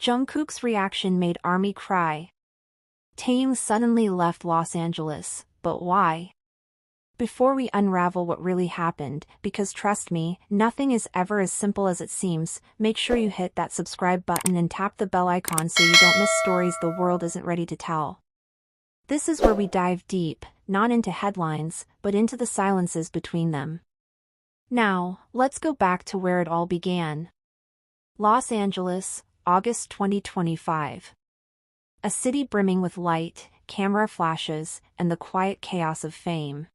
JUNGKOOK'S reaction made ARMY cry. Taehyung suddenly left Los Angeles, but why? Before we unravel what really happened, because trust me, nothing is ever as simple as it seems, make sure you hit that subscribe button and tap the bell icon so you don't miss stories the world isn't ready to tell. This is where we dive deep, not into headlines, but into the silences between them. Now, let's go back to where it all began. Los Angeles, August 2025. A city brimming with light, camera flashes, and the quiet chaos of fame.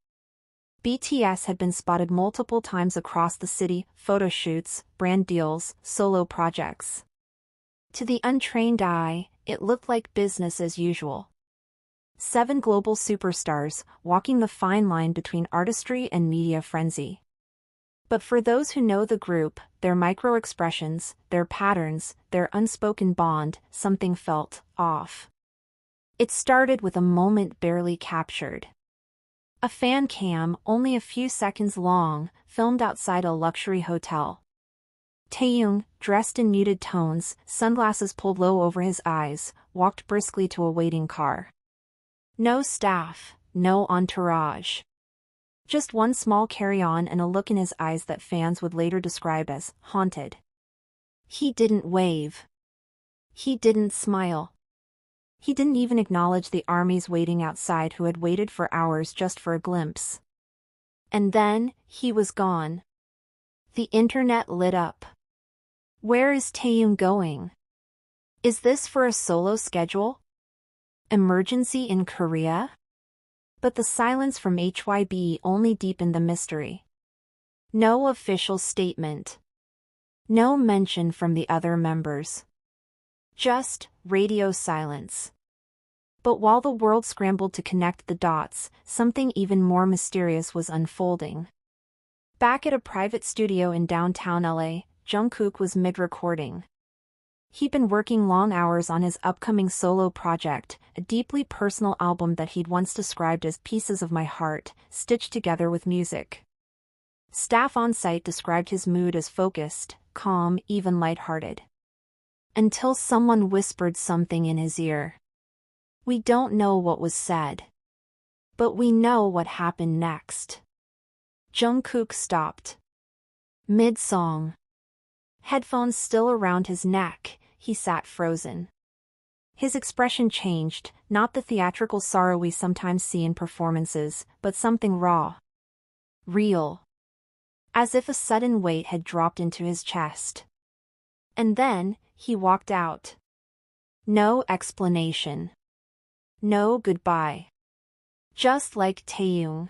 BTS had been spotted multiple times across the city, photoshoots, brand deals, solo projects. To the untrained eye, it looked like business as usual. 7 global superstars, walking the fine line between artistry and media frenzy. But for those who know the group, their micro-expressions, their patterns, their unspoken bond, something felt off. It started with a moment barely captured. A fan cam, only a few seconds long, filmed outside a luxury hotel. Taehyung, dressed in muted tones, sunglasses pulled low over his eyes, walked briskly to a waiting car. No staff, no entourage. Just one small carry-on and a look in his eyes that fans would later describe as haunted. He didn't wave. He didn't smile. He didn't even acknowledge the armies waiting outside who had waited for hours just for a glimpse. And then, he was gone. The internet lit up. Where is Taehyung going? Is this for a solo schedule? Emergency in Korea? But the silence from HYB only deepened the mystery. No official statement. No mention from the other members. Just radio silence. But while the world scrambled to connect the dots, something even more mysterious was unfolding. Back at a private studio in downtown LA, JUNGKOOK was mid-recording. He'd been working long hours on his upcoming solo project, a deeply personal album that he'd once described as pieces of my heart, stitched together with music. Staff on site described his mood as focused, calm, even lighthearted. Until someone whispered something in his ear. We don't know what was said. But we know what happened next. JUNGKOOK stopped. Mid-song. Headphones still around his neck, he sat frozen. His expression changed, not the theatrical sorrow we sometimes see in performances, but something raw. Real. As if a sudden weight had dropped into his chest. And then, he walked out. No explanation. No goodbye. Just like Taehyung.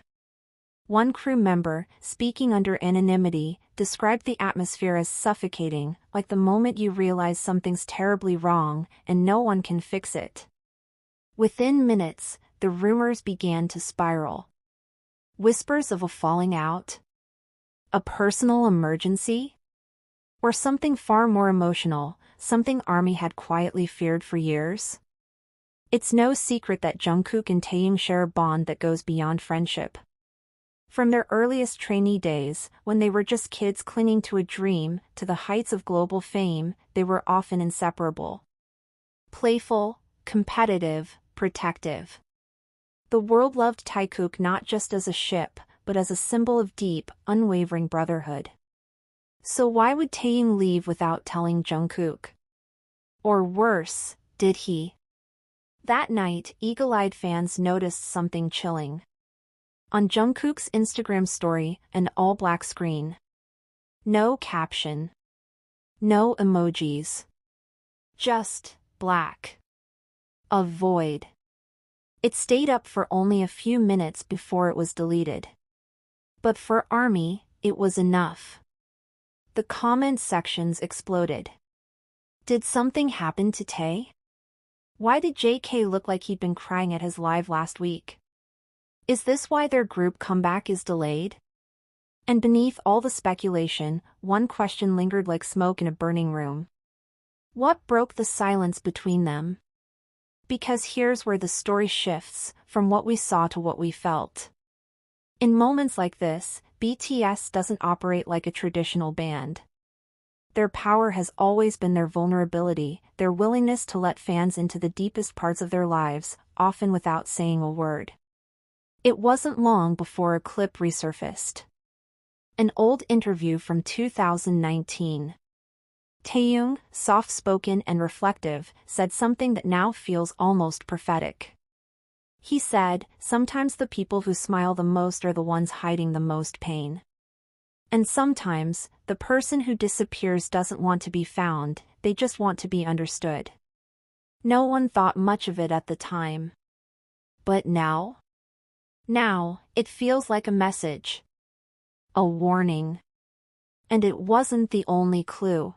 One crew member, speaking under anonymity, described the atmosphere as suffocating, like the moment you realize something's terribly wrong, and no one can fix it. Within minutes, the rumors began to spiral. Whispers of a falling out? A personal emergency? Or something far more emotional, something ARMY had quietly feared for years? It's no secret that JUNGKOOK and Taehyung share a bond that goes beyond friendship. From their earliest trainee days, when they were just kids clinging to a dream, to the heights of global fame, they were often inseparable. Playful, competitive, protective. The world loved Taehyung not just as a ship, but as a symbol of deep, unwavering brotherhood. So why would Taehyung leave without telling JUNGKOOK? Or worse, did he? That night, eagle-eyed fans noticed something chilling. On JUNGKOOK's Instagram story, an all-black screen. No caption. No emojis. Just black. A void. It stayed up for only a few minutes before it was deleted. But for ARMY, it was enough. The comment sections exploded. Did something happen to Tae? Why did JK look like he'd been crying at his live last week? Is this why their group comeback is delayed? And beneath all the speculation, one question lingered like smoke in a burning room. What broke the silence between them? Because here's where the story shifts, from what we saw to what we felt. In moments like this, BTS doesn't operate like a traditional band. Their power has always been their vulnerability, their willingness to let fans into the deepest parts of their lives, often without saying a word. It wasn't long before a clip resurfaced. An old interview from 2019. Taehyung, soft-spoken and reflective, said something that now feels almost prophetic. He said, "Sometimes the people who smile the most are the ones hiding the most pain. And sometimes, the person who disappears doesn't want to be found, they just want to be understood." No one thought much of it at the time. But now? Now, it feels like a message. A warning. And it wasn't the only clue.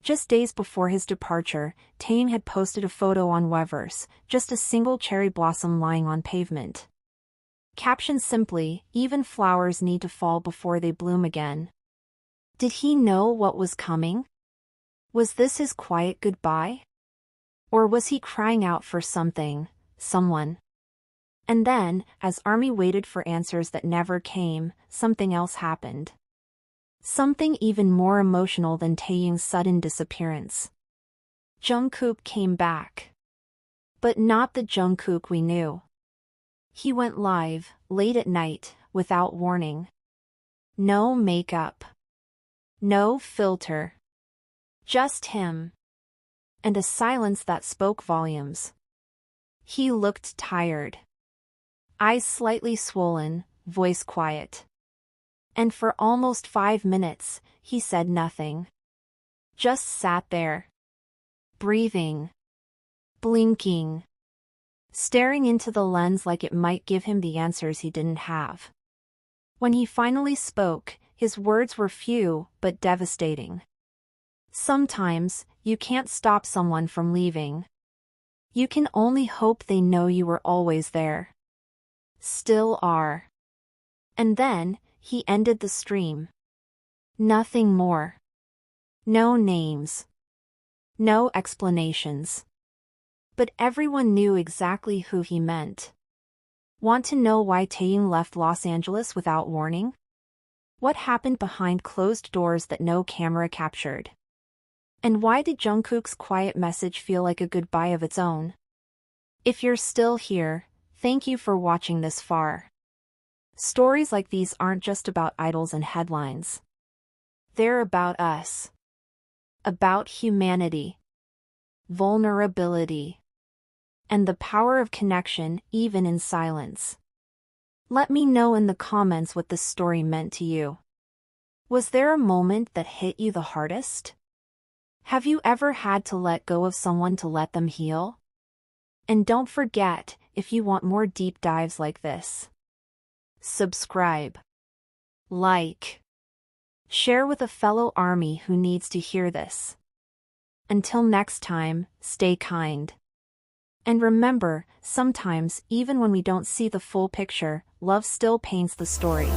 Just days before his departure, Taehyung had posted a photo on Weverse, just a single cherry blossom lying on pavement. Captioned simply, "Even flowers need to fall before they bloom again." Did he know what was coming? Was this his quiet goodbye? Or was he crying out for something, someone? And then, as ARMY waited for answers that never came, something else happened. Something even more emotional than Taehyung's sudden disappearance. Jungkook came back. But not the Jungkook we knew. He went live, late at night, without warning. No makeup. No filter. Just him. And a silence that spoke volumes. He looked tired. Eyes slightly swollen, voice quiet. And for almost 5 minutes, he said nothing. Just sat there. Breathing. Blinking. Staring into the lens like it might give him the answers he didn't have. When he finally spoke, his words were few, but devastating. "Sometimes, you can't stop someone from leaving. You can only hope they know you were always there. Still are." And then, he ended the stream. Nothing more. No names. No explanations. But everyone knew exactly who he meant. Want to know why Taehyung left Los Angeles without warning? What happened behind closed doors that no camera captured? And why did Jungkook's quiet message feel like a goodbye of its own? If you're still here, thank you for watching this far. Stories like these aren't just about idols and headlines. They're about us. About humanity. Vulnerability. And the power of connection, even in silence. Let me know in the comments what this story meant to you. Was there a moment that hit you the hardest? Have you ever had to let go of someone to let them heal? And don't forget, if you want more deep dives like this, subscribe, like, share with a fellow ARMY who needs to hear this. Until next time, stay kind. And remember, sometimes, even when we don't see the full picture, love still paints the story.